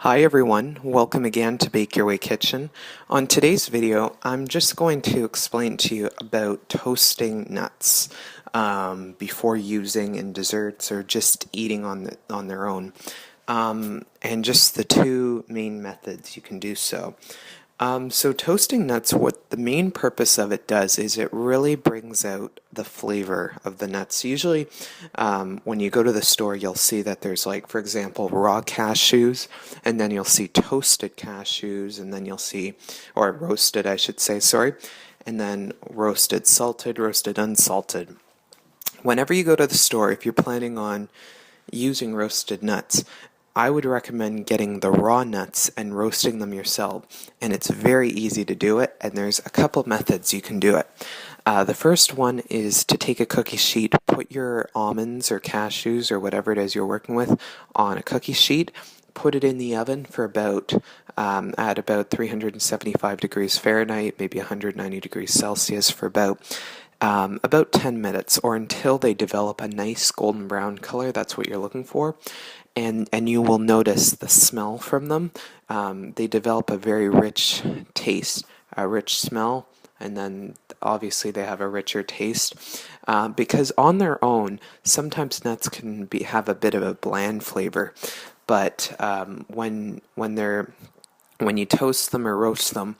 Hi everyone, welcome again to Bake Your Way Kitchen. On today's video, I'm just going to explain to you about toasting nuts before using in desserts or just eating on their own, and just the two main methods you can do so. So toasting nuts, what the main purpose of it does is it really brings out the flavor of the nuts. Usually when you go to the store, you'll see that there's, like, for example, raw cashews, and then you'll see toasted cashews, and then you'll see, or roasted I should say, sorry, and then roasted salted, roasted unsalted. Whenever you go to the store, if you're planning on using roasted nuts, I would recommend getting the raw nuts and roasting them yourself, and it's very easy to do it, and there's a couple methods you can do it. The first one is to take a cookie sheet, put your almonds or cashews or whatever it is you're working with on a cookie sheet, put it in the oven for at about 375 degrees Fahrenheit, maybe 190 degrees Celsius for about 10 minutes, or until they develop a nice golden brown color. That's what you're looking for. And you will notice the smell from them. They develop a very rich taste, a rich smell, and then obviously they have a richer taste. Because on their own, sometimes nuts can have a bit of a bland flavor, but when you toast them or roast them,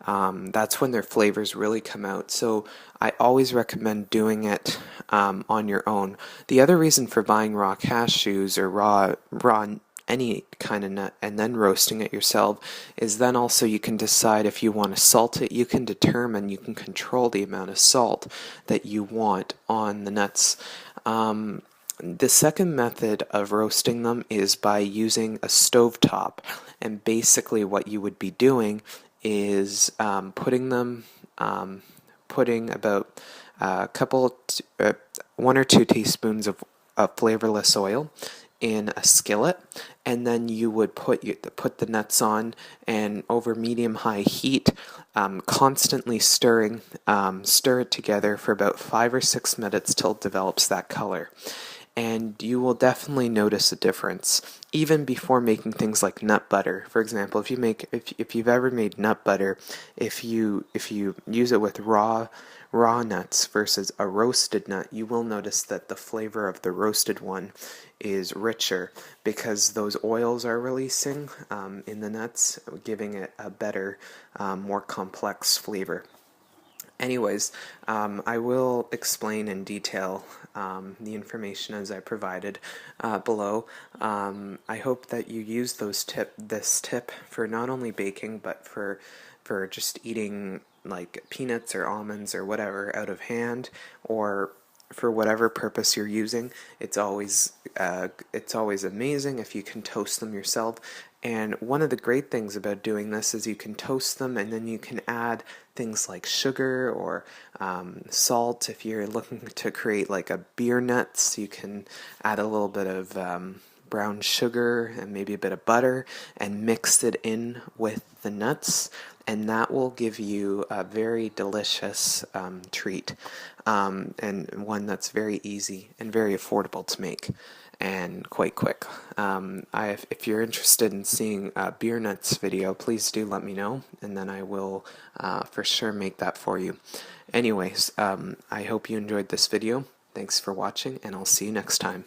that's when their flavors really come out. So I always recommend doing it on your own. The other reason for buying raw cashews or raw any kind of nut and then roasting it yourself is then also you can decide if you want to salt it. You can control the amount of salt that you want on the nuts. The second method of roasting them is by using a stovetop, and basically what you would be doing is putting about one or two teaspoons of flavorless oil in a skillet, and then you would put the nuts on, and over medium-high heat, constantly stir it together for about 5 or 6 minutes till it develops that color. And you will definitely notice a difference even before making things like nut butter. For example, if you've ever made nut butter, if you use it with raw nuts versus a roasted nut, you will notice that the flavor of the roasted one is richer because those oils are releasing in the nuts, giving it a better, more complex flavor. Anyways, I will explain in detail the information as I provided below. I hope that you use this tip for not only baking, but for just eating like peanuts or almonds or whatever out of hand, or for whatever purpose you're using. It's always amazing if you can toast them yourself. And one of the great things about doing this is you can toast them, and then you can add things like sugar or salt. If you're looking to create like a beer nuts, you can add a little bit of brown sugar and maybe a bit of butter and mix it in with the nuts, and that will give you a very delicious treat, and one that's very easy and very affordable to make and quite quick. If you're interested in seeing a beer nuts video, please do let me know, and then I will for sure make that for you. Anyways, I hope you enjoyed this video. Thanks for watching, and I'll see you next time.